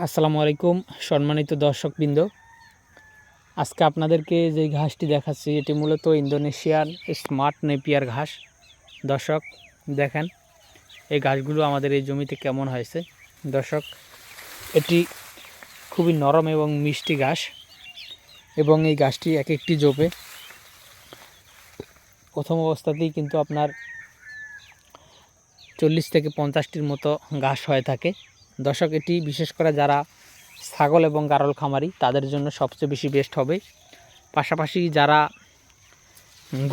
আসসালামু আলাইকুম সম্মানিত দর্শকবৃন্দ। আজকে আপনাদেরকে যে ঘাসটি দেখাচ্ছি এটি মূলত ইন্দোনেশিয়ান স্মার্ট নেপিয়ার ঘাস। দর্শক দেখেন এই ঘাসগুলো আমাদের এই জমিতে কেমন হয়েছে। দর্শক এটি খুবই নরম এবং মিষ্টি ঘাস এবং এই ঘাসটি এক একটি জোপে প্রথম অবস্থাতেই কিন্তু আপনার 40 থেকে 50টির মতো ঘাস হয়ে থাকে। দর্শক এটি বিশেষ করে যারা ছাগল এবং গারল খামারি তাদের জন্য সবচেয়ে বেশি বেস্ট হবে। পাশাপাশি যারা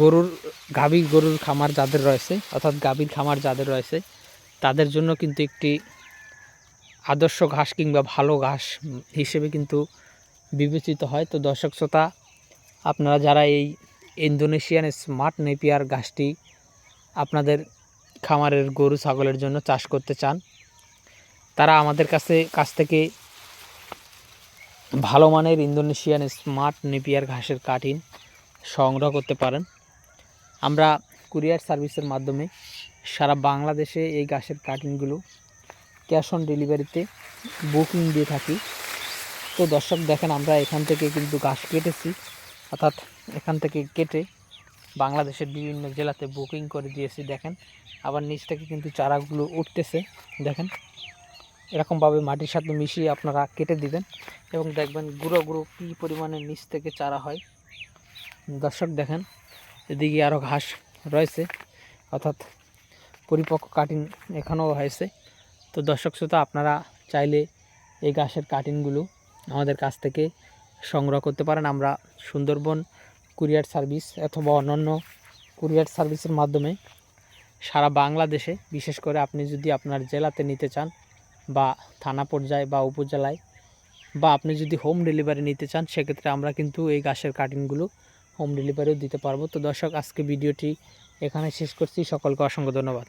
গরুর খামার যাদের রয়েছে অর্থাৎ গাভীর খামার যাদের রয়েছে তাদের জন্য কিন্তু একটি আদর্শ ঘাস কিংবা ভালো ঘাস হিসেবে কিন্তু বিবেচিত হয়। তো দর্শক শ্রোতা, আপনারা যারা এই ইন্দোনেশিয়ান স্মার্ট নেপিয়ার ঘাসটি আপনাদের খামারের গরু ছাগলের জন্য চাষ করতে চান, তারা আমাদের কাছ থেকে ভালো মানের ইন্দোনেশিয়ান স্মার্ট নেপিয়ার ঘাসের কাটিং সংগ্রহ করতে পারেন। আমরা কুরিয়ার সার্ভিসের মাধ্যমে সারা বাংলাদেশে এই ঘাসের কাটিংগুলো ক্যাশ অন ডেলিভারিতে বুকিং দিয়ে থাকি। তো দর্শক দেখেন, আমরা এখান থেকে কিন্তু ঘাস কেটেছি, অর্থাৎ এখান থেকে কেটে বাংলাদেশের বিভিন্ন জেলাতে বুকিং করে দিয়েছি। দেখেন আবার নিচ থেকে কিন্তু চারাগুলো উঠতেছে। দেখেন এরকমভাবে মাটির সাথে মিশিয়ে আপনারা কেটে দিবেন এবং দেখবেন গুঁড়ো গুঁড়ো কী পরিমাণে নিচ থেকে চারা হয়। দর্শক দেখেন এদিকে আরও ঘাস রয়েছে, অর্থাৎ পরিপক্ক কাটিং এখানেও হয়েছে। তো দর্শক শ্রোতা, আপনারা চাইলে এই ঘাসের কাটিংগুলো আমাদের কাছ থেকে সংগ্রহ করতে পারেন। আমরা সুন্দরবন কুরিয়ার সার্ভিস অথবা অন্যান্য কুরিয়ার সার্ভিসের মাধ্যমে সারা বাংলাদেশে, বিশেষ করে আপনি যদি আপনার জেলাতে নিতে চান বা থানা পর্যায়ে বা উপজেলায়, বা আপনি যদি হোম ডেলিভারি নিতে চান, সেক্ষেত্রে আমরা কিন্তু এই ঘাসের কাটিংগুলো হোম ডেলিভারিও দিতে পারবো। তো দর্শক, আজকে ভিডিওটি এখানে শেষ করছি। সকলকে অসংখ্য ধন্যবাদ।